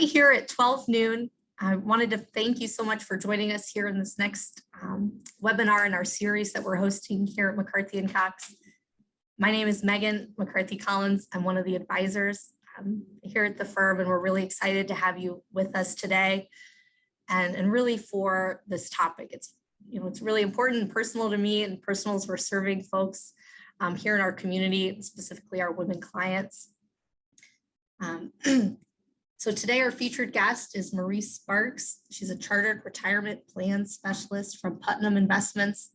here at 12 noon. I wanted to thank you so much for joining us here in this next webinar in our series that we're hosting here at McCarthy & Cox. My name is Megan McCarthy Collins. I'm one of the advisors here at the firm, and we're really excited to have you with us today and really for this topic. It's really important and personal to me, and personal as we're serving folks here in our community, specifically our women clients. So today our featured guest is Marie Sparks. She's a chartered retirement plan specialist from Putnam Investments.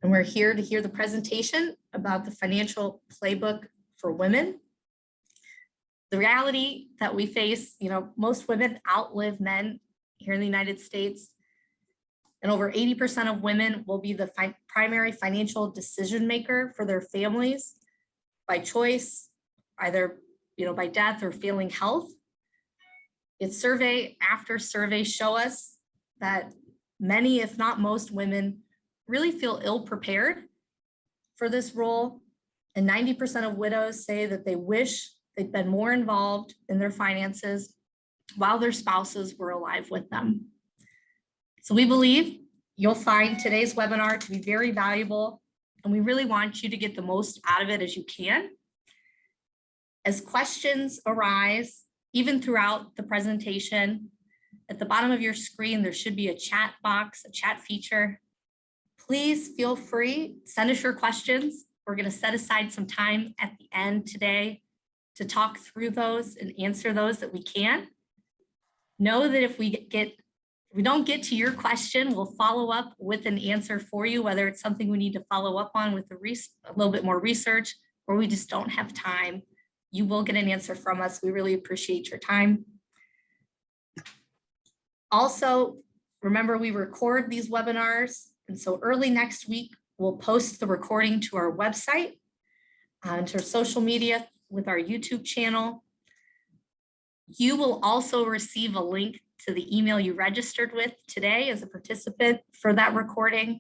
And we're here to hear the presentation about the financial playbook for women. The reality that we face, most women outlive men here in the United States. And over 80% of women will be the primary financial decision maker for their families by choice, either by death or failing health. It's survey after survey show us that many, if not most women, really feel ill prepared for this role. And 90% of widows say that they wish they'd been more involved in their finances while their spouses were alive with them. So we believe you'll find today's webinar to be very valuable, and we really want you to get the most out of it as you can. As questions arise, even throughout the presentation, at the bottom of your screen, there should be a chat box, a chat feature. Please feel free, send us your questions. We're going to set aside some time at the end today to talk through those and answer those that we can. Know that if we don't get to your question, we'll follow up with an answer for you, whether it's something we need to follow up on with a little bit more research, or we just don't have time. You will get an answer from us. We really appreciate your time. Also, remember, we record these webinars, and so early next week, we'll post the recording to our website, to our social media with our YouTube channel. You will also receive a link to the email you registered with today as a participant for that recording.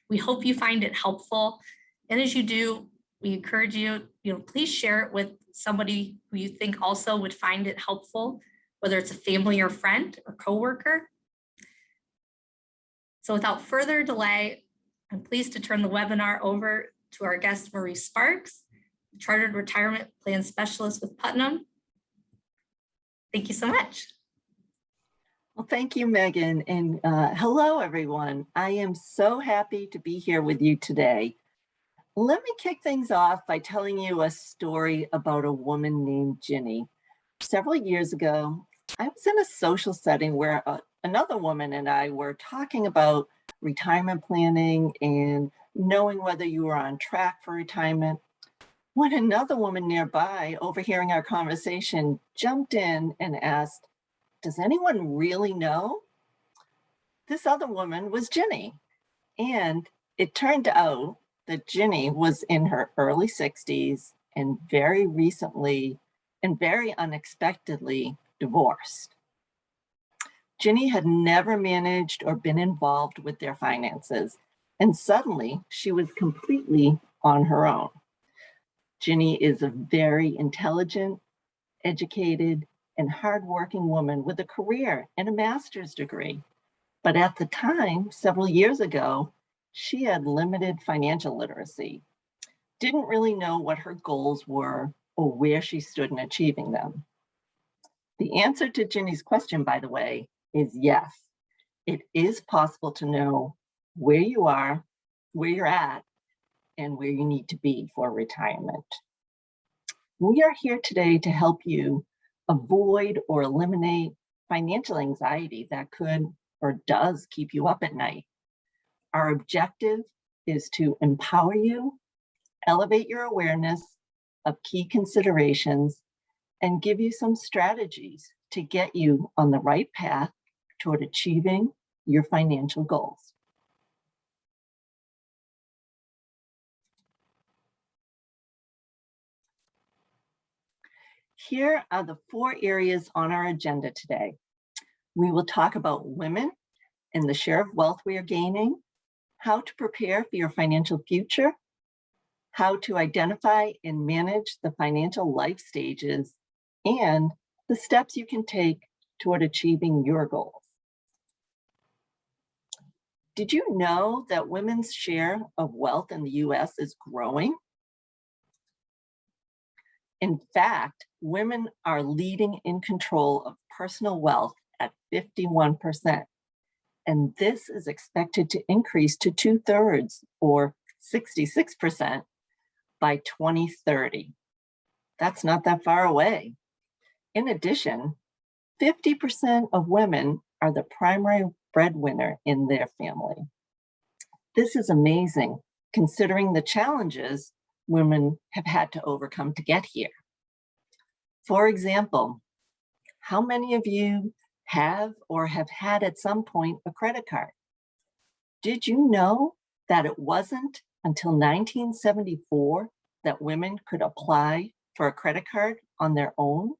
We hope you find it helpful. And as you do, we encourage you, please share it with somebody who you think also would find it helpful, whether it's a family or friend or coworker. So without further delay, I'm pleased to turn the webinar over to our guest, Marie Sparks, Chartered Retirement Plan Specialist with Putnam. Thank you so much. Well, thank you, Megan, and hello, everyone. I am so happy to be here with you today. Let me kick things off by telling you a story about a woman named Ginny. Several years ago, I was in a social setting where another woman and I were talking about retirement planning and knowing whether you were on track for retirement, when another woman nearby, overhearing our conversation, jumped in and asked, "Does anyone really know?" This other woman was Ginny, and it turned out that Ginny was in her early 60s and very recently and very unexpectedly divorced. Ginny had never managed or been involved with their finances, and suddenly she was completely on her own. Ginny is a very intelligent, educated, and hardworking woman with a career and a master's degree. But at the time, several years ago, she had limited financial literacy, didn't really know what her goals were or where she stood in achieving them. The answer to Ginny's question, by the way, is yes. It is possible to know where you are, where you're at, and where you need to be for retirement. We are here today to help you avoid or eliminate financial anxiety that could or does keep you up at night. Our objective is to empower you, elevate your awareness of key considerations, and give you some strategies to get you on the right path toward achieving your financial goals. Here are the 4 areas on our agenda today. We will talk about women and the share of wealth we are gaining, how to prepare for your financial future, how to identify and manage the financial life stages, and the steps you can take toward achieving your goals. Did you know that women's share of wealth in the US is growing? In fact, women are leading in control of personal wealth at 51%. And this is expected to increase to 2/3 or 66% by 2030. That's not that far away. In addition, 50% of women are the primary breadwinner in their family. This is amazing considering the challenges women have had to overcome to get here. For example, how many of you have or have had at some point a credit card? Did you know that it wasn't until 1974 that women could apply for a credit card on their own?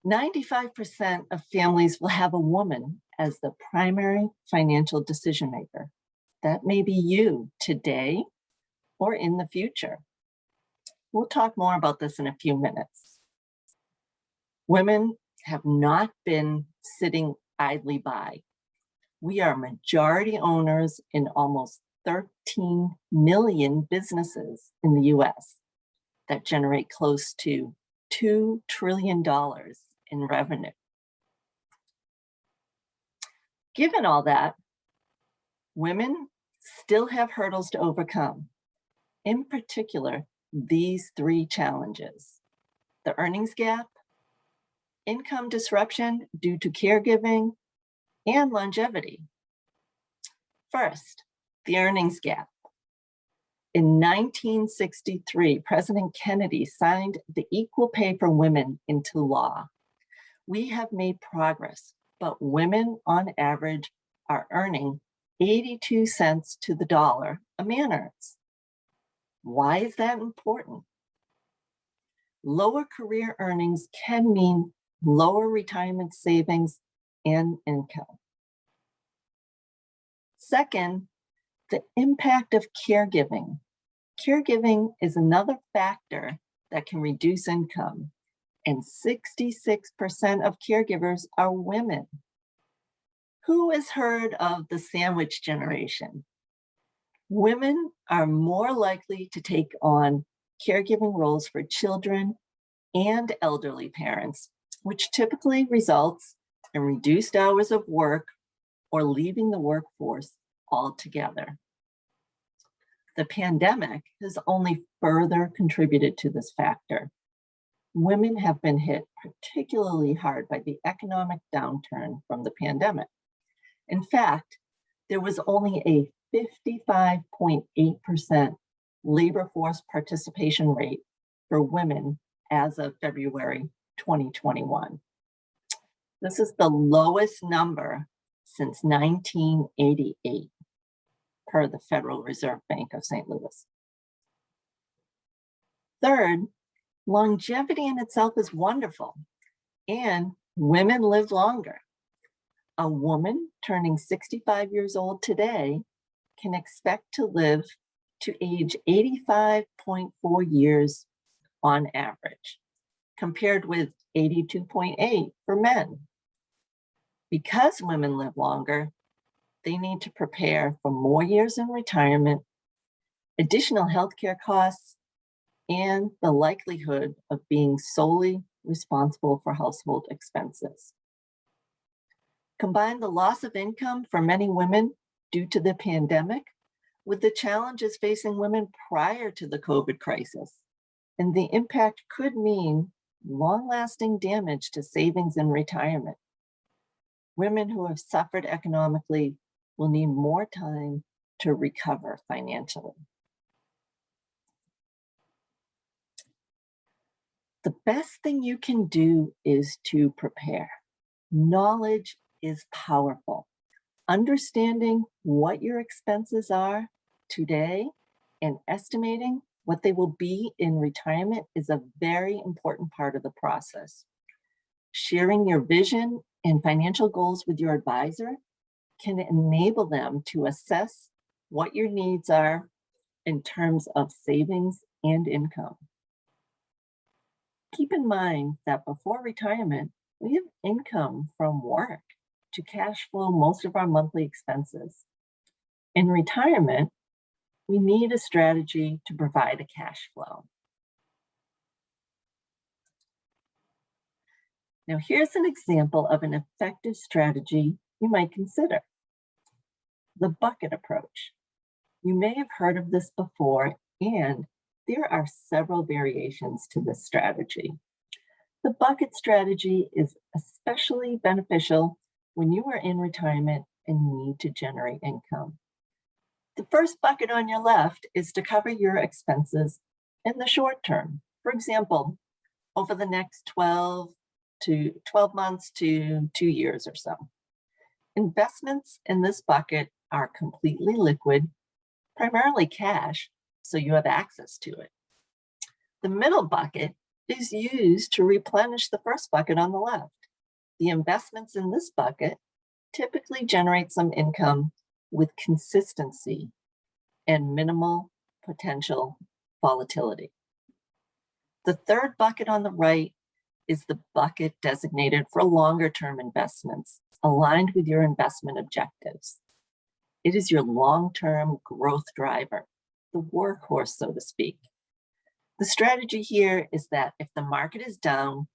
95% of families will have a woman as the primary financial decision maker. That may be you today or in the future. We'll talk more about this in a few minutes. Women have not been sitting idly by. We are majority owners in almost 13 million businesses in the US that generate close to $2 trillion in revenue. Given all that, women still have hurdles to overcome. In particular, these three challenges: the earnings gap, income disruption due to caregiving, and longevity. First, the earnings gap. In 1963, President Kennedy signed the Equal Pay for Women into law. We have made progress, but women on average are earning 82 cents to the dollar a man earns. Why is that important? Lower career earnings can mean lower retirement savings and income. Second, the impact of caregiving. Caregiving is another factor that can reduce income, and 66% of caregivers are women. Who has heard of the sandwich generation? Women are more likely to take on caregiving roles for children and elderly parents, which typically results in reduced hours of work or leaving the workforce altogether. The pandemic has only further contributed to this factor. Women have been hit particularly hard by the economic downturn from the pandemic. In fact, there was only a 55.8% labor force participation rate for women as of February 2021. This is the lowest number since 1988, per the Federal Reserve Bank of St. Louis. Third, longevity in itself is wonderful, and women live longer. A woman turning 65 years old today can expect to live to age 85.4 years on average, compared with 82.8 for men. Because women live longer, they need to prepare for more years in retirement, additional healthcare costs, and the likelihood of being solely responsible for household expenses. Combine the loss of income for many women due to the pandemic with the challenges facing women prior to the COVID crisis, and the impact could mean long-lasting damage to savings in retirement. Women who have suffered economically will need more time to recover financially. The best thing you can do is to prepare. Knowledge is powerful. Understanding what your expenses are today and estimating what they will be in retirement is a very important part of the process. Sharing your vision and financial goals with your advisor can enable them to assess what your needs are in terms of savings and income. Keep in mind that before retirement, we have income from work to cash flow most of our monthly expenses. In retirement, we need a strategy to provide a cash flow. Now, here's an example of an effective strategy you might consider: the bucket approach. You may have heard of this before, and there are several variations to this strategy. The bucket strategy is especially beneficial when you are in retirement and need to generate income. The first bucket on your left is to cover your expenses in the short term. For example, over the next 12 months to 2 years or so. Investments in this bucket are completely liquid, primarily cash, so you have access to it. The middle bucket is used to replenish the first bucket on the left. The investments in this bucket typically generate some income with consistency and minimal potential volatility. The third bucket on the right is the bucket designated for longer-term investments aligned with your investment objectives. It is your long-term growth driver, the workhorse, so to speak. The strategy here is that if the market is down,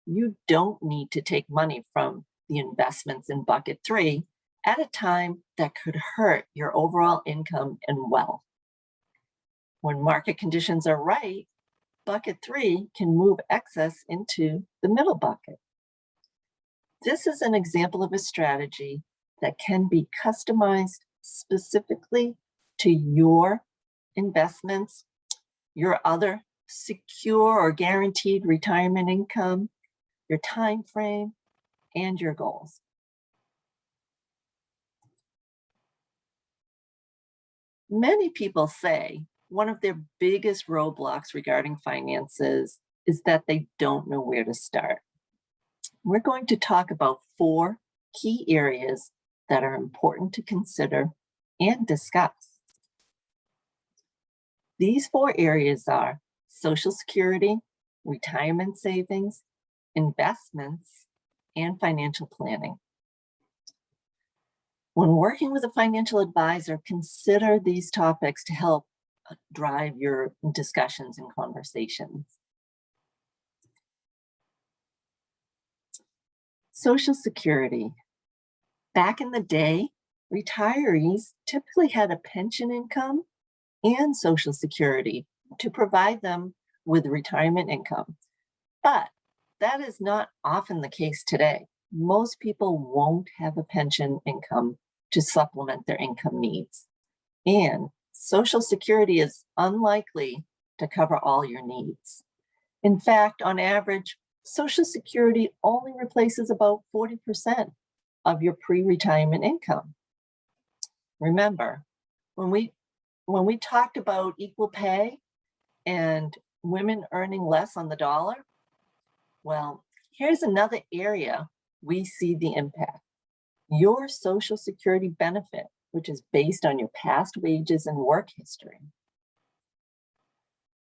you don't need to take money from the investments in bucket 3 at a time that could hurt your overall income and wealth. When market conditions are right, bucket 3 can move excess into the middle bucket. This is an example of a strategy that can be customized specifically to your investments, your other secure or guaranteed retirement income, your time frame, and your goals. Many people say one of their biggest roadblocks regarding finances is that they don't know where to start. We're going to talk about 4 key areas that are important to consider and discuss. These 4 areas are Social Security, retirement savings, investments, and financial planning. When working with a financial advisor, consider these topics to help drive your discussions and conversations. Social Security. Back in the day, retirees typically had a pension income and Social Security to provide them with retirement income. But that is not often the case today. Most people won't have a pension income to supplement their income needs. And Social Security is unlikely to cover all your needs. In fact, on average, Social Security only replaces about 40% of your pre-retirement income. Remember, when we talked about equal pay and women earning less on the dollar, well, here's another area we see the impact. Your Social Security benefit, which is based on your past wages and work history.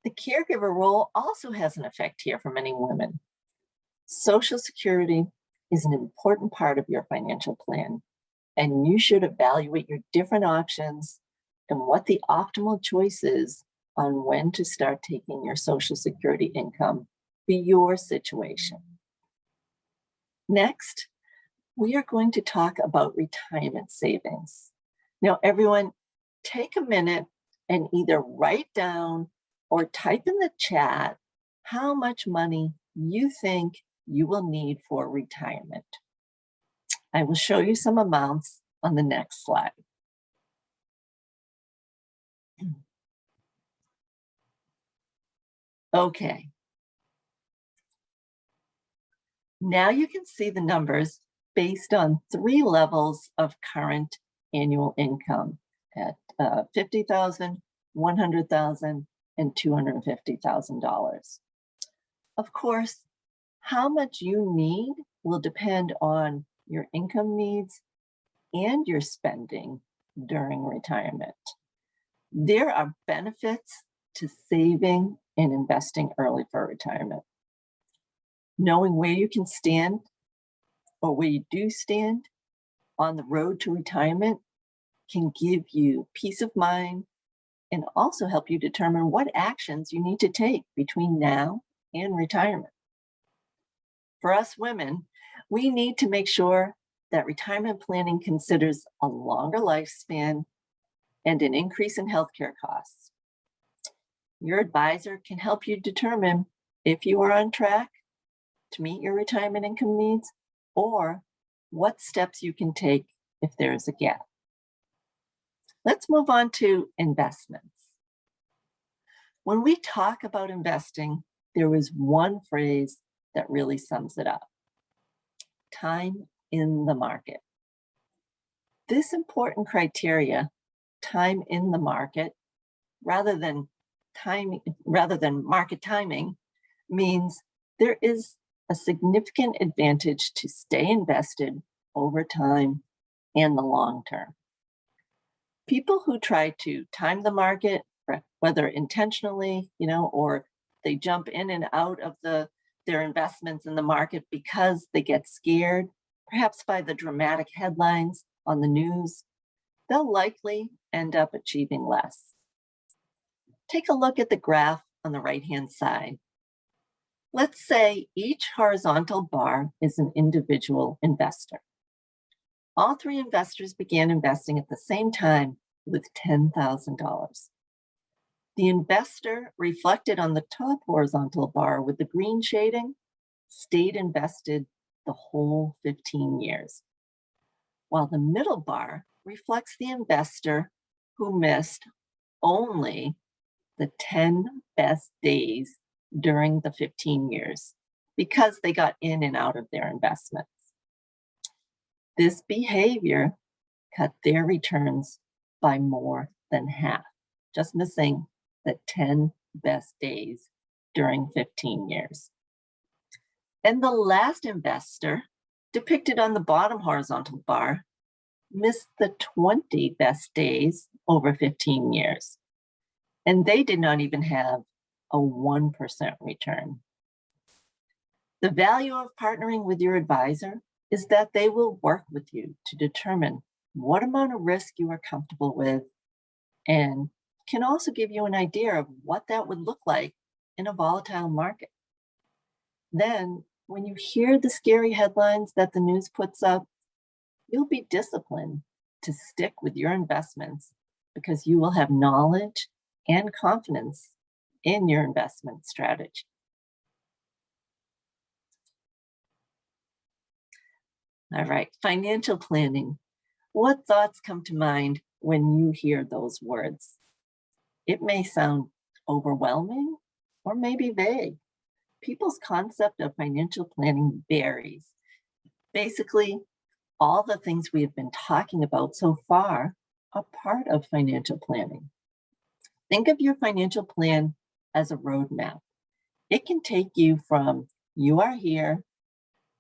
The caregiver role also has an effect here for many women. Social Security is an important part of your financial plan, and you should evaluate your different options and what the optimal choice is on when to start taking your Social Security income for your situation. Next, we are going to talk about retirement savings. Now, everyone, take a minute and either write down or type in the chat how much money you think you will need for retirement. I will show you some amounts on the next slide. Okay. Now you can see the numbers based on 3 levels of current annual income at $50,000, $100,000, and $250,000. Of course, how much you need will depend on your income needs and your spending during retirement. There are benefits to saving and investing early for retirement. Knowing where you can stand or where you do stand on the road to retirement can give you peace of mind and also help you determine what actions you need to take between now and retirement. For us women, we need to make sure that retirement planning considers a longer lifespan and an increase in healthcare costs. Your advisor can help you determine if you are on track to meet your retirement income needs or what steps you can take if there is a gap. Let's move on to investments. When we talk about investing, there is one phrase that really sums it up: time in the market. This important criteria, time in the market, rather than market timing, means there is a significant advantage to stay invested over time and the long term. People who try to time the market, whether intentionally, or they jump in and out of their investments in the market because they get scared, perhaps by the dramatic headlines on the news, they'll likely end up achieving less. Take a look at the graph on the right-hand side. Let's say each horizontal bar is an individual investor. All three investors began investing at the same time with $10,000. The investor reflected on the top horizontal bar with the green shading stayed invested the whole 15 years, while the middle bar reflects the investor who missed only the 10 best days during the 15 years because they got in and out of their investments. This behavior cut their returns by more than half, just missing the 10 best days during 15 years. And the last investor, depicted on the bottom horizontal bar, missed the 20 best days over 15 years. And they did not even have a 1% return. The value of partnering with your advisor is that they will work with you to determine what amount of risk you are comfortable with and can also give you an idea of what that would look like in a volatile market. Then, when you hear the scary headlines that the news puts up, you'll be disciplined to stick with your investments because you will have knowledge and confidence in your investment strategy. All right, financial planning. What thoughts come to mind when you hear those words? It may sound overwhelming or maybe vague. People's concept of financial planning varies. Basically, all the things we have been talking about so far are part of financial planning. Think of your financial plan as a roadmap. It can take you from you are here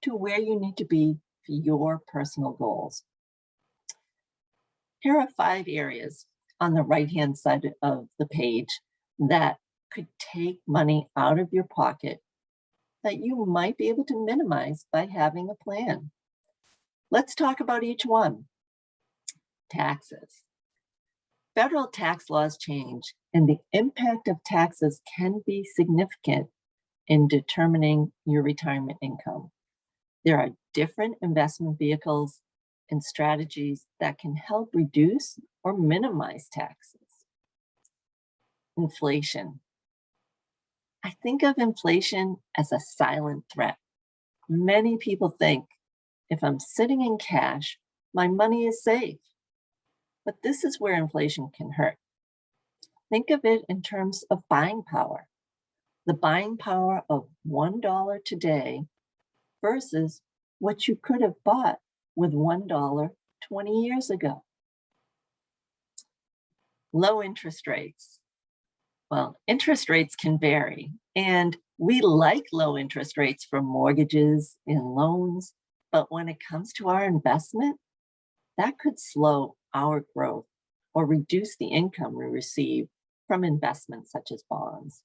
to where you need to be for your personal goals. Here are 5 areas on the right-hand side of the page that could take money out of your pocket that you might be able to minimize by having a plan. Let's talk about each one. Taxes. Federal tax laws change, and the impact of taxes can be significant in determining your retirement income. There are different investment vehicles and strategies that can help reduce or minimize taxes. Inflation. I think of inflation as a silent threat. Many people think if I'm sitting in cash, my money is safe. But this is where inflation can hurt. Think of it in terms of buying power. The buying power of $1 today versus what you could have bought with $1 20 years ago. Low interest rates. Well, interest rates can vary, and we like low interest rates for mortgages and loans, but when it comes to our investment, that could slow our growth or reduce the income we receive from investments such as bonds.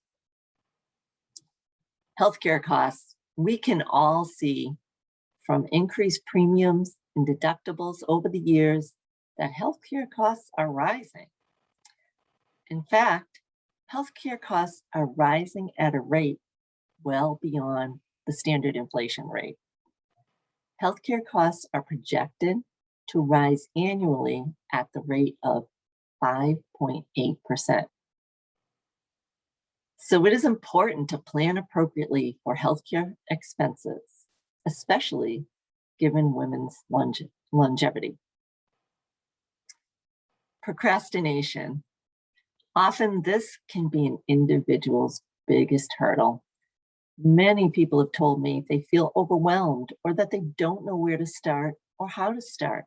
Healthcare costs. We can all see from increased premiums and deductibles over the years that healthcare costs are rising. In fact, healthcare costs are rising at a rate well beyond the standard inflation rate. Healthcare costs are projected to rise annually at the rate of 5.8%. So it is important to plan appropriately for healthcare expenses, especially given women's longevity. Procrastination. Often this can be an individual's biggest hurdle. Many people have told me they feel overwhelmed or that they don't know where to start or how to start.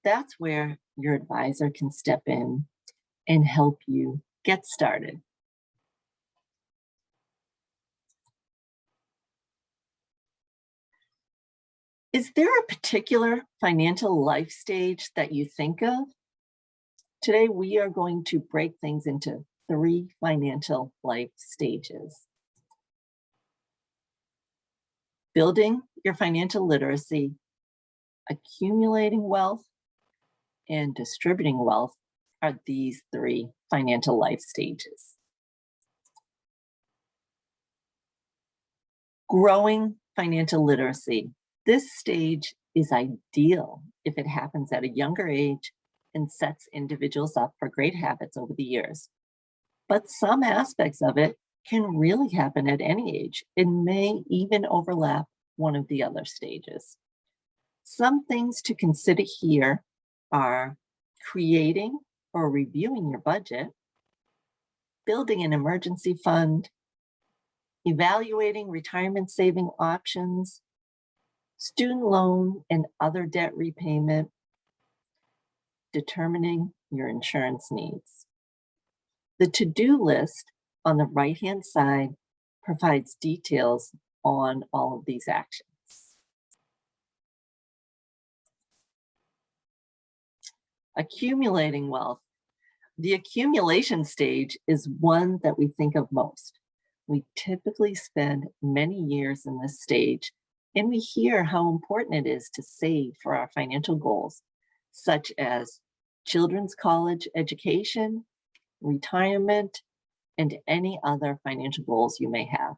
That's where your advisor can step in and help you get started. Is there a particular financial life stage that you think of? Today, we are going to break things into 3 financial life stages. Building your financial literacy, accumulating wealth, and distributing wealth are these 3 financial life stages. Growing financial literacy. This stage is ideal if it happens at a younger age and sets individuals up for great habits over the years. But some aspects of it can really happen at any age. It may even overlap one of the other stages. Some things to consider here are creating or reviewing your budget, building an emergency fund, evaluating retirement saving options, student loan and other debt repayment, determining your insurance needs. The to-do list on the right-hand side provides details on all of these actions. Accumulating wealth. The accumulation stage is one that we think of most. We typically spend many years in this stage, and we hear how important it is to save for our financial goals, such as children's college education, retirement, and any other financial goals you may have.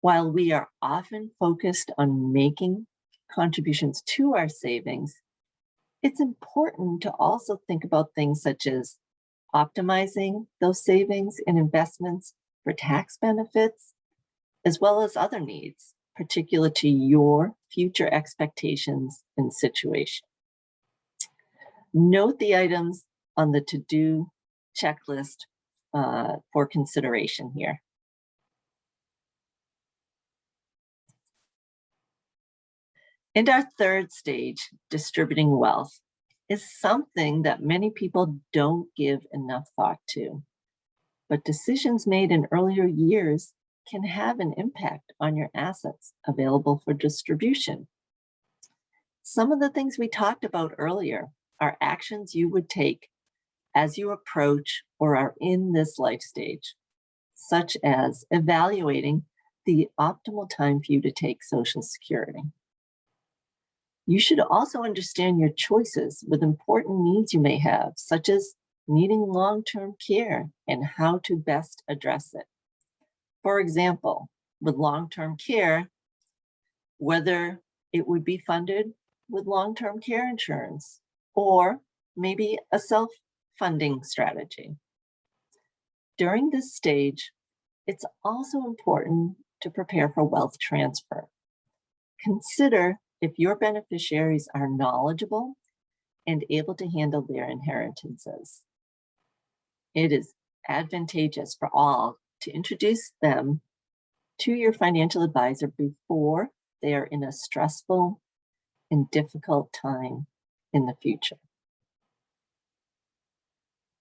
While we are often focused on making contributions to our savings, it's important to also think about things such as optimizing those savings and investments for tax benefits, as well as other needs, particular to your future expectations and situation. Note the items on the to-do checklist for consideration here. And our third stage, distributing wealth, is something that many people don't give enough thought to. But decisions made in earlier years can have an impact on your assets available for distribution. Some of the things we talked about earlier are actions you would take as you approach or are in this life stage, such as evaluating the optimal time for you to take Social Security. You should also understand your choices with important needs you may have, such as needing long-term care and how to best address it. For example, with long-term care, whether it would be funded with long-term care insurance or maybe a self-funding strategy. During this stage, it's also important to prepare for wealth transfer. Consider if your beneficiaries are knowledgeable and able to handle their inheritances. It is advantageous for all to introduce them to your financial advisor before they are in a stressful and difficult time in the future.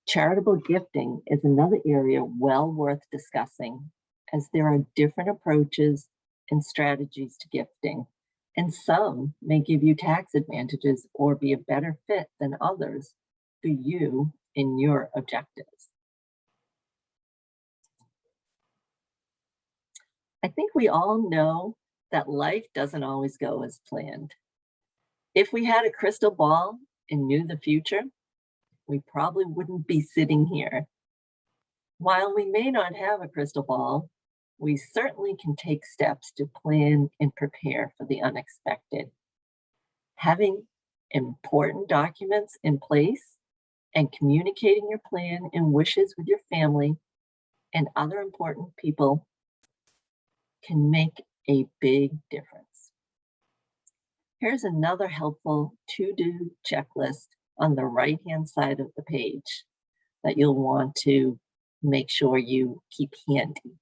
Charitable gifting is another area well worth discussing, as there are different approaches and strategies to gifting, and some may give you tax advantages or be a better fit than others for you and your objectives. I think we all know that life doesn't always go as planned. If we had a crystal ball and knew the future, we probably wouldn't be sitting here. While we may not have a crystal ball, we certainly can take steps to plan and prepare for the unexpected. Having important documents in place and communicating your plan and wishes with your family and other important people can make a big difference. Here's another helpful to-do checklist on the right-hand side of the page that you'll want to make sure you keep handy.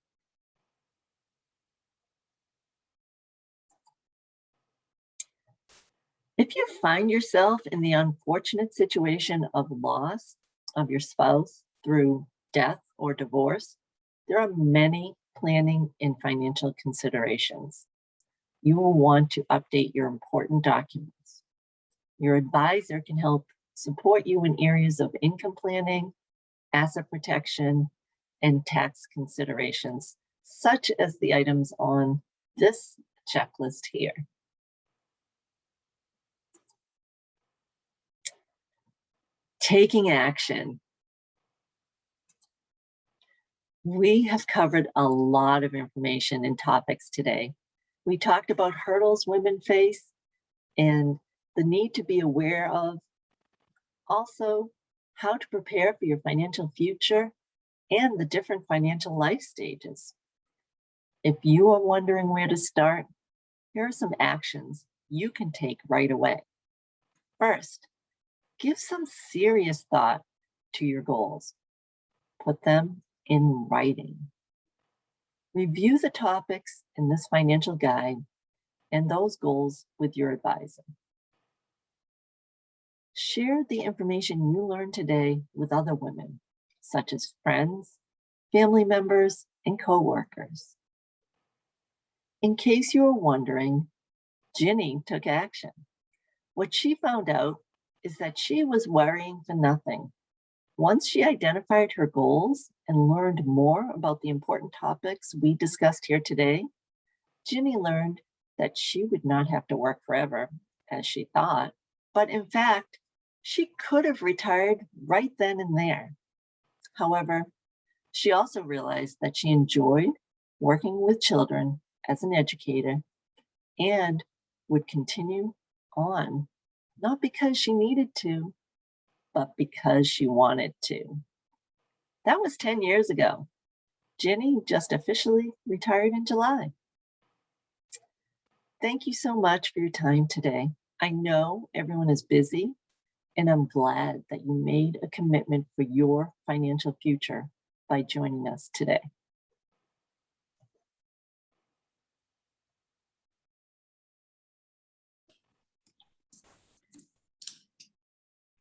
If you find yourself in the unfortunate situation of loss of your spouse through death or divorce, there are many planning and financial considerations. You will want to update your important documents. Your advisor can help support you in areas of income planning, asset protection, and tax considerations, such as the items on this checklist here. Taking action. We have covered a lot of information and topics today. We talked about hurdles women face and the need to be aware of, also how to prepare for your financial future and the different financial life stages. If you are wondering where to start, here are some actions you can take right away. First, give some serious thought to your goals. Put them in writing. Review the topics in this financial guide and those goals with your advisor. Share the information you learned today with other women, such as friends, family members, and coworkers. In case you are wondering, Ginny took action. What she found out is that she was worrying for nothing. Once she identified her goals and learned more about the important topics we discussed here today, Ginny learned that she would not have to work forever, as she thought, but in fact, she could have retired right then and there. However, she also realized that she enjoyed working with children as an educator and would continue on, not because she needed to, but because she wanted to. That was 10 years ago. Ginny just officially retired in July. Thank you so much for your time today. I know everyone is busy, and I'm glad that you made a commitment for your financial future by joining us today.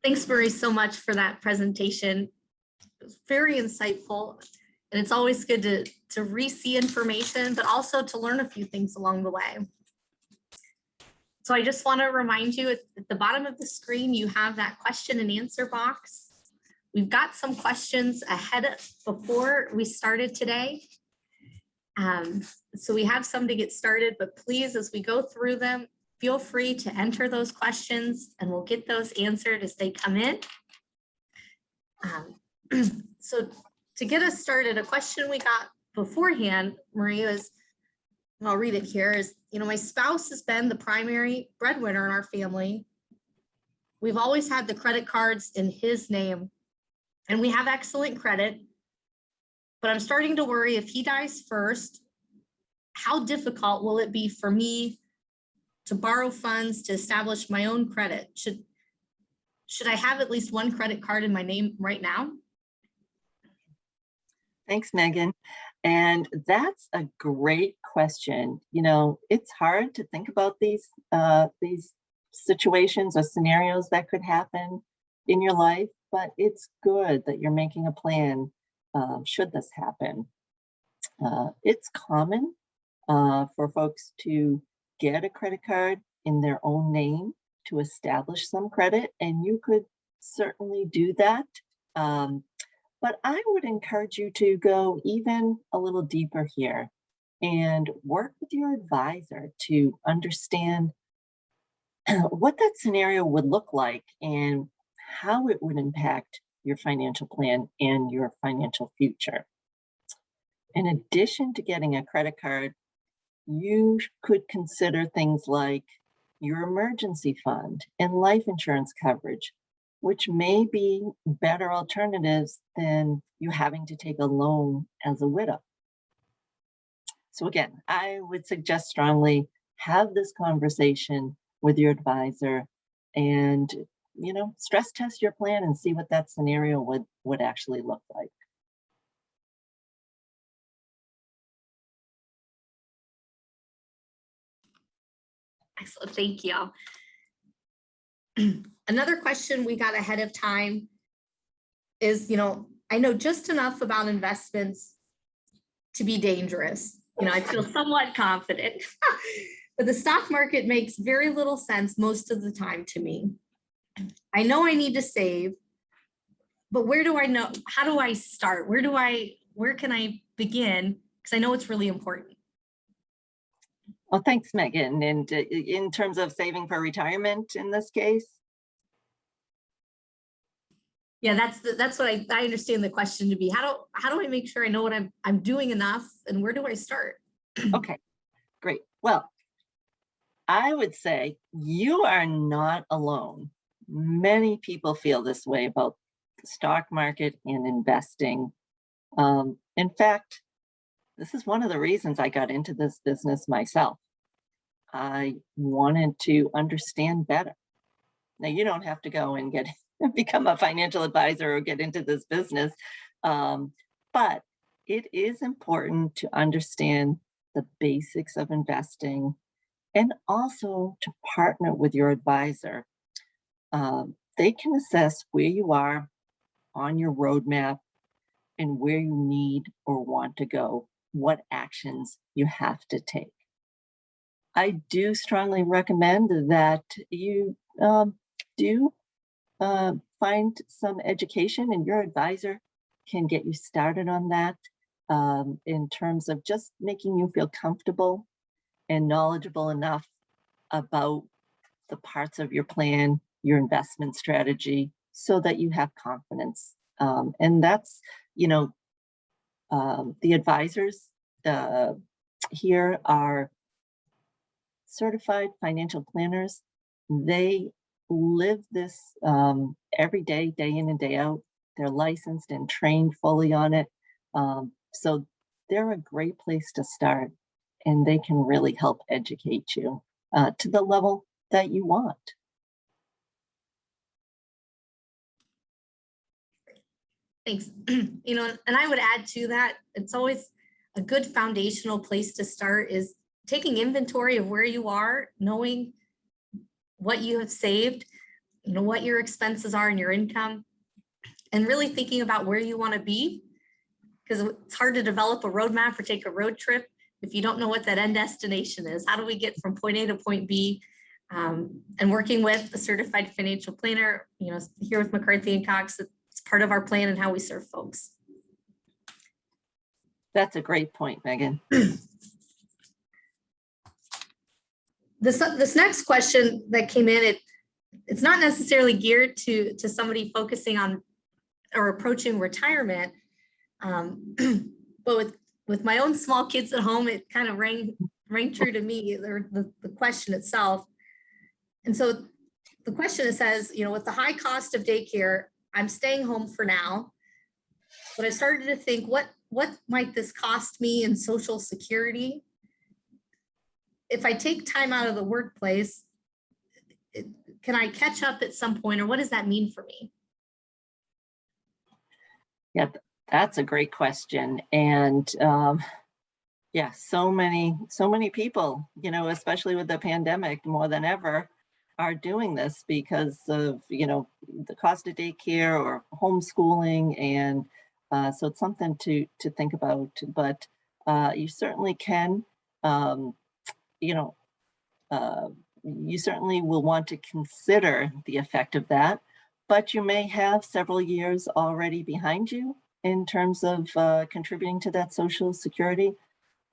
Thanks, Marie, so much for that presentation. It was very insightful, and it's always good to re-see information, but also to learn a few things along the way. So I just want to remind you at the bottom of the screen, you have that question and answer box. We've got some questions before we started today. So we have some to get started, but please, as we go through them, feel free to enter those questions and we'll get those answered as they come in. So to get us started, a question we got beforehand, Maria, is, and I'll read it here, is, my spouse has been the primary breadwinner in our family. We've always had the credit cards in his name and we have excellent credit, but I'm starting to worry if he dies first, how difficult will it be for me to borrow funds to establish my own credit? Should I have at least one credit card in my name right now? Thanks, Megan. And that's a great question. It's hard to think about these situations or scenarios that could happen in your life, but it's good that you're making a plan should this happen. It's common for folks to get a credit card in their own name to establish some credit, and you could certainly do that. But I would encourage you to go even a little deeper here. and work with your advisor to understand what that scenario would look like and how it would impact your financial plan and your financial future. In addition to getting a credit card, you could consider things like your emergency fund and life insurance coverage, which may be better alternatives than you having to take a loan as a widow. So again, I would suggest strongly have this conversation with your advisor and, stress test your plan and see what that scenario would actually look like. Excellent, thank you. Another question we got ahead of time is, I know just enough about investments to be dangerous. I feel somewhat confident, but the stock market makes very little sense most of the time to me. I know I need to save, but where do I know? How do I start? Where can I begin? Because I know it's really important. Well, thanks, Megan. And in terms of saving for retirement in this case? Yeah, that's what I understand the question to be. How do I make sure I know what I'm doing enough, and where do I start? Okay, great. Well, I would say you are not alone. Many people feel this way about the stock market and investing. In fact, this is one of the reasons I got into this business myself. I wanted to understand better. Now, you don't have to go and become a financial advisor or get into this business, but it is important to understand the basics of investing and also to partner with your advisor. They can assess where you are on your roadmap and where you need or want to go, what actions you have to take. I do strongly recommend that you do find some education, and your advisor can get you started on that in terms of just making you feel comfortable and knowledgeable enough about the parts of your plan, your investment strategy, so that you have confidence. And that's, the advisors here are certified financial planners. They live this every day, day in and day out. They're licensed and trained fully on it. So they're a great place to start, and they can really help educate you to the level that you want. Thanks. And I would add to that, it's always a good foundational place to start is taking inventory of where you are, knowing what you have saved, what your expenses are and your income, and really thinking about where you want to be, because it's hard to develop a roadmap or take a road trip if you don't know what that end destination is. How do we get from point A to point B? And working with a certified financial planner, here with McCarthy & Cox, it's part of our plan and how we serve folks. That's a great point, Megan. This next question that came in, it's not necessarily geared to somebody focusing on or approaching retirement, but with my own small kids at home, it kind of rang true to me, the question itself. And so the question, it says, with the high cost of daycare, I'm staying home for now, but I started to think, what might this cost me in Social Security? If I take time out of the workplace, can I catch up at some point, or what does that mean for me? Yeah, that's a great question. And yeah, so many people, especially with the pandemic more than ever, are doing this because of, the cost of daycare or homeschooling. And so it's something to think about, but you certainly can, you certainly will want to consider the effect of that, but you may have several years already behind you in terms of contributing to that Social Security,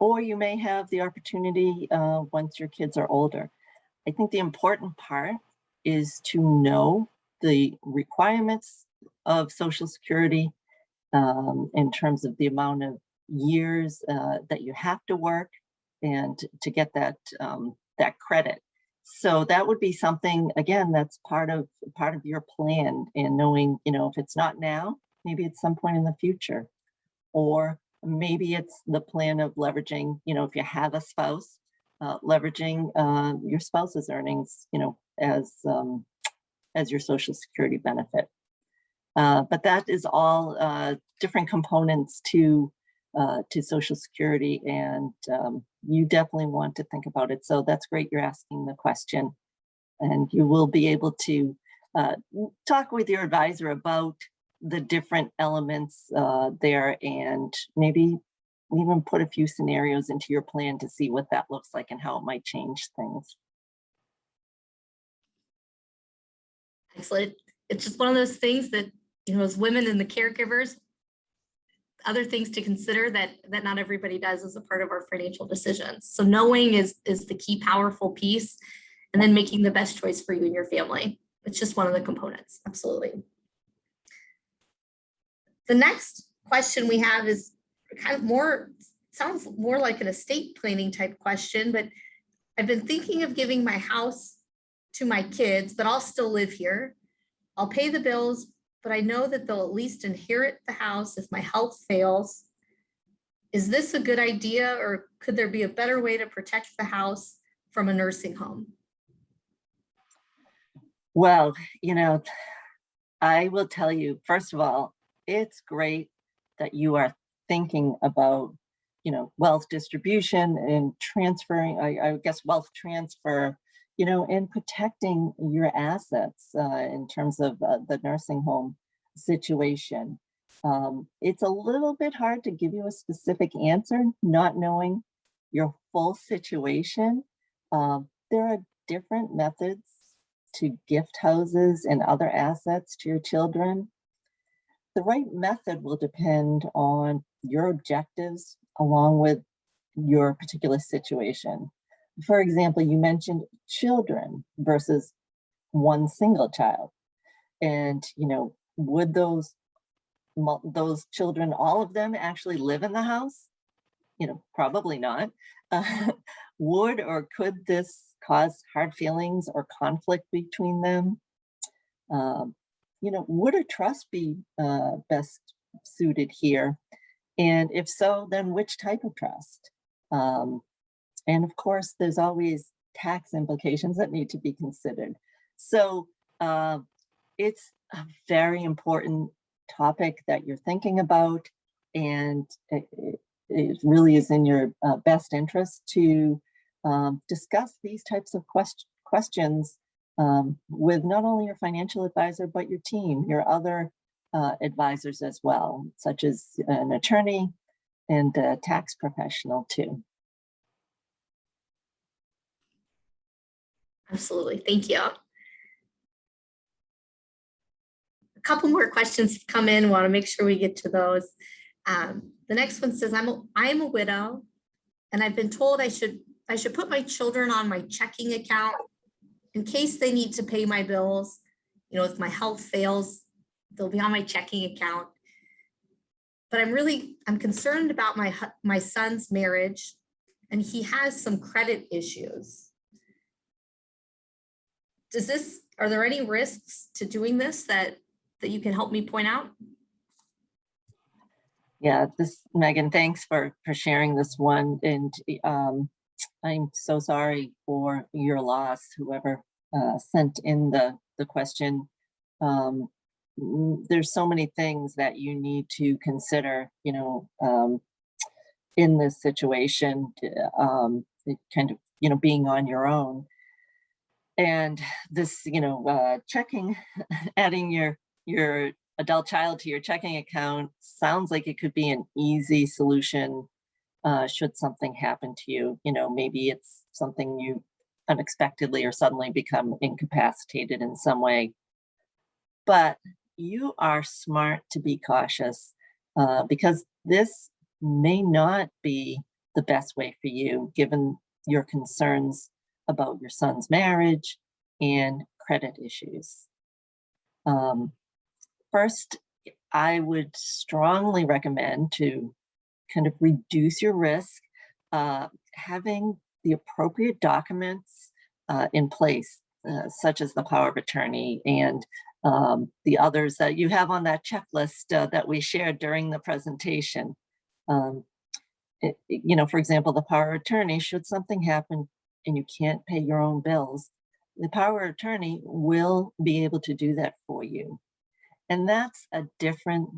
or you may have the opportunity once your kids are older. I think the important part is to know the requirements of Social Security in terms of the amount of years that you have to work and to get that that credit. So that would be something, again, that's part of your plan, and knowing, if it's not now, maybe at some point in the future, or maybe it's the plan of leveraging, if you have a spouse, leveraging your spouse's earnings, as your Social Security benefit. But that is all different components to Social Security, and you definitely want to think about it. So that's great you're asking the question, and you will be able to talk with your advisor about the different elements there, and maybe even put a few scenarios into your plan to see what that looks like and how it might change things. Excellent. It's just one of those things that, as women and the caregivers, other things to consider that not everybody does as a part of our financial decisions. So knowing is the key powerful piece, and then making the best choice for you and your family. It's just one of the components. Absolutely. The next question we have is kind of sounds more like an estate planning type question, but I've been thinking of giving my house to my kids, but I'll still live here. I'll pay the bills, but I know that they'll at least inherit the house if my health fails. Is this a good idea, or could there be a better way to protect the house from a nursing home? Well, I will tell you, first of all, it's great that you are thinking about, wealth distribution and transferring, I guess, wealth transfer, and protecting your assets in terms of the nursing home situation. It's a little bit hard to give you a specific answer, not knowing your full situation. There are different methods to gift houses and other assets to your children. The right method will depend on your objectives along with your particular situation. For example, you mentioned children versus one single child. And, would those children, all of them, actually live in the house? Probably not. Would or could this cause hard feelings or conflict between them? Would a trust be best suited here? And if so, then which type of trust? And of course, there's always tax implications that need to be considered. So it's a very important topic that you're thinking about, and it really is in your best interest to discuss these types of questions with not only your financial advisor, but your team, your other advisors as well, such as an attorney and a tax professional too. Absolutely. Thank you. A couple more questions have come in. Want to make sure we get to those. The next one says, I'm a widow, and I've been told I should put my children on my checking account in case they need to pay my bills. If my health fails, they'll be on my checking account. But I'm concerned about my son's marriage, and he has some credit issues. Are there any risks to doing this that you can help me point out? Yeah, Megan, thanks for sharing this one. And I'm so sorry for your loss, whoever sent in the question. There's so many things that you need to consider, in this situation, kind of, being on your own. And this, checking, adding your adult child to your checking account sounds like it could be an easy solution should something happen to you. Maybe it's something you unexpectedly or suddenly become incapacitated in some way. But you are smart to be cautious because this may not be the best way for you, given your concerns about your son's marriage and credit issues. First, I would strongly recommend to kind of reduce your risk, having the appropriate documents in place, such as the power of attorney and the others that you have on that checklist that we shared during the presentation. For example, the power of attorney, should something happen and you can't pay your own bills, the power of attorney will be able to do that for you. And that's a different,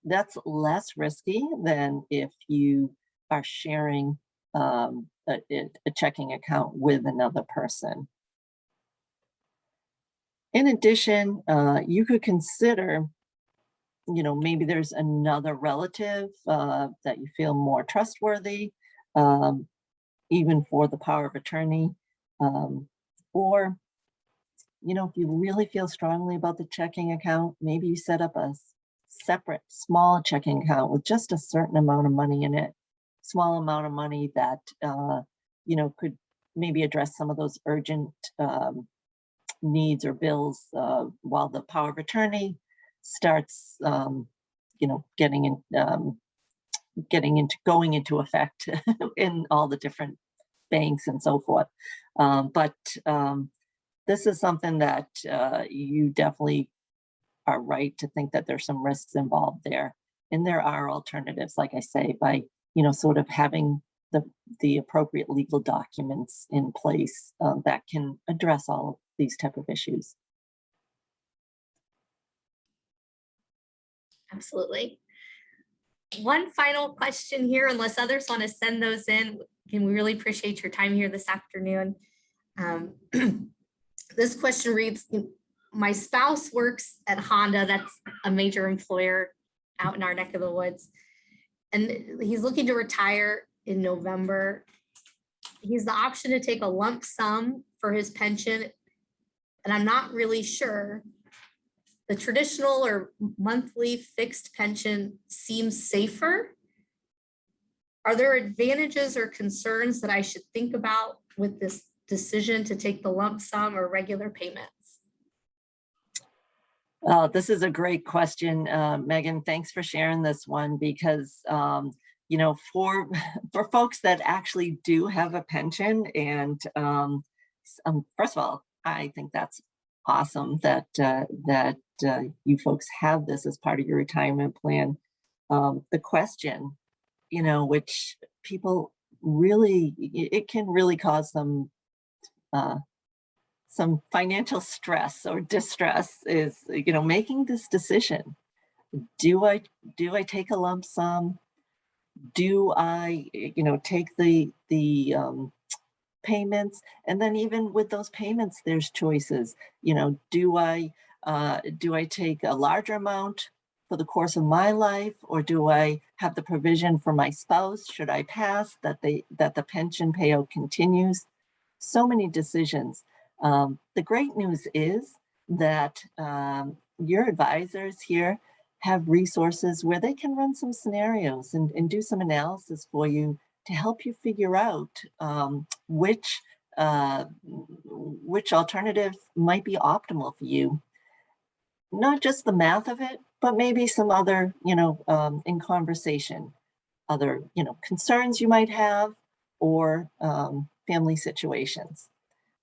that's less risky than if you are sharing a checking account with another person. In addition, you could consider, maybe there's another relative that you feel more trustworthy, even for the power of attorney, or if you really feel strongly about the checking account, maybe you set up a separate small checking account with just a certain amount of money in it, small amount of money that, could maybe address some of those urgent needs or bills while the power of attorney starts, going into effect in all the different banks and so forth. But this is something that you definitely are right to think that there's some risks involved there. And there are alternatives, like I say, by, sort of having the appropriate legal documents in place that can address all of these type of issues. Absolutely. One final question here, unless others want to send those in. Again, we really appreciate your time here this afternoon. This question reads, my spouse works at Honda, that's a major employer out in our neck of the woods, and he's looking to retire in November. He has the option to take a lump sum for his pension, and I'm not really sure. The traditional or monthly fixed pension seems safer. Are there advantages or concerns that I should think about with this decision to take the lump sum or regular payments? This is a great question, Megan. Thanks for sharing this one because, for folks that actually do have a pension, and first of all, I think that's awesome that you folks have this as part of your retirement plan. The question, which people really, it can really cause some financial stress or distress is, making this decision. Do I take a lump sum? Do I, take the payments? And then even with those payments, there's choices. Do I take a larger amount for the course of my life, or do I have the provision for my spouse, should I pass, that the pension payout continues? So many decisions. The great news is that your advisors here have resources where they can run some scenarios and do some analysis for you to help you figure out which alternative might be optimal for you. Not just the math of it, but maybe some other, in conversation, other, concerns you might have, or family situations.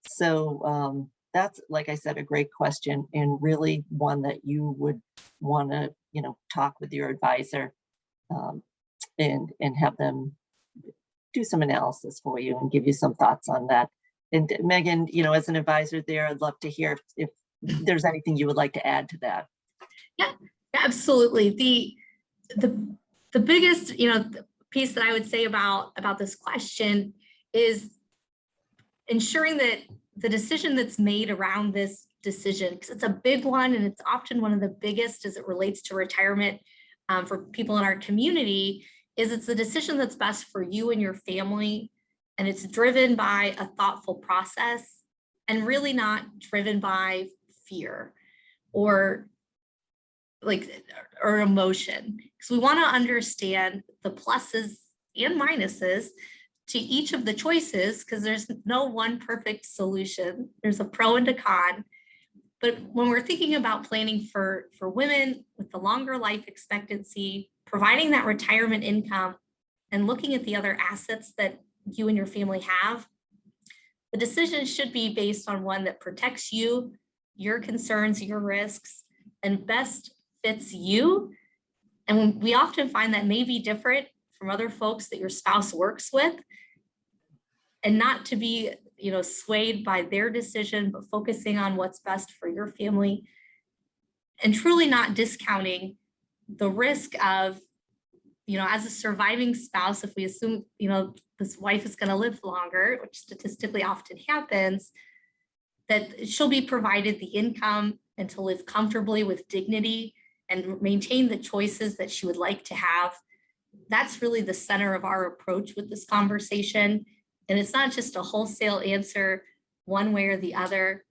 So that's, like I said, a great question, and really one that you would want to, talk with your advisor and have them do some analysis for you and give you some thoughts on that. And Megan, as an advisor there, I'd love to hear if there's anything you would like to add to that. Yeah, absolutely. The biggest, piece that I would say about this question is ensuring that the decision that's made around this decision, because it's a big one and it's often one of the biggest as it relates to retirement for people in our community, is it's the decision that's best for you and your family, and it's driven by a thoughtful process and really not driven by fear or emotion. Because we want to understand the pluses and minuses to each of the choices, because there's no one perfect solution. There's a pro and a con. But when we're thinking about planning for women with the longer life expectancy, providing that retirement income and looking at the other assets that you and your family have, the decision should be based on one that protects you, your concerns, your risks, and best fits you. And we often find that may be different from other folks that your spouse works with, and not to be, swayed by their decision, but focusing on what's best for your family, and truly not discounting the risk of, as a surviving spouse, if we assume, this wife is going to live longer, which statistically often happens, that she'll be provided the income and to live comfortably with dignity and maintain the choices that she would like to have. That's really the center of our approach with this conversation. And it's not just a wholesale answer one way or the other,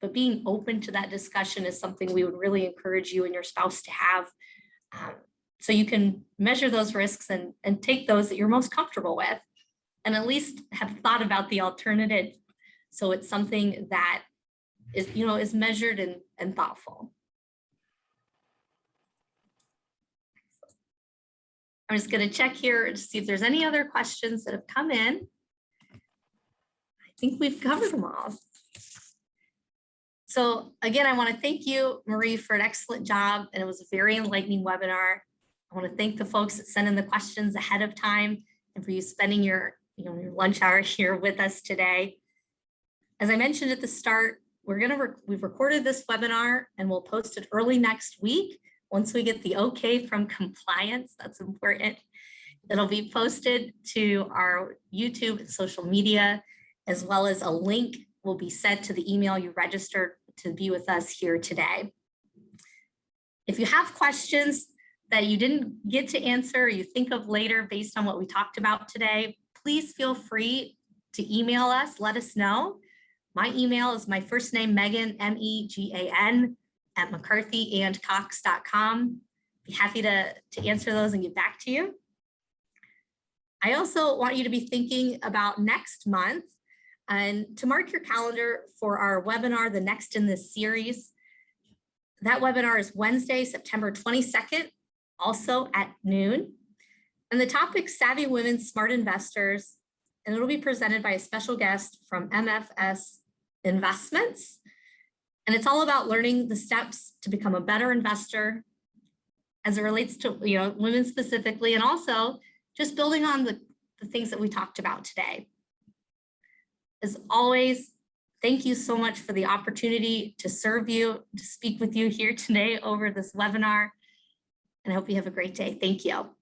but being open to that discussion is something we would really encourage you and your spouse to have. So you can measure those risks and take those that you're most comfortable with, and at least have thought about the alternative. So it's something that is measured and thoughtful. I'm just going to check here to see if there's any other questions that have come in. I think we've covered them all. So again, I want to thank you, Marie, for an excellent job. And it was a very enlightening webinar. I want to thank the folks that sent in the questions ahead of time, and for you spending your lunch hour here with us today. As I mentioned at the start, we've recorded this webinar and we'll post it early next week. Once we get the okay from compliance, that's important. It'll be posted to our YouTube and social media, as well as a link will be sent to the email you registered to be with us here today. If you have questions that you didn't get to answer or you think of later based on what we talked about today, please feel free to email us, let us know. My email is my first name, Megan, MEGAN, @McCarthyandCox.com. Be happy to answer those and get back to you. I also want you to be thinking about next month and to mark your calendar for our webinar, the next in this series. That webinar is Wednesday, September 22nd, also at noon. And the topic's Savvy Women, Smart Investors, and it'll be presented by a special guest from MFS Investments. And it's all about learning the steps to become a better investor as it relates to women specifically, and also just building on the things that we talked about today. As always, thank you so much for the opportunity to serve you, to speak with you here today over this webinar. And I hope you have a great day. Thank you.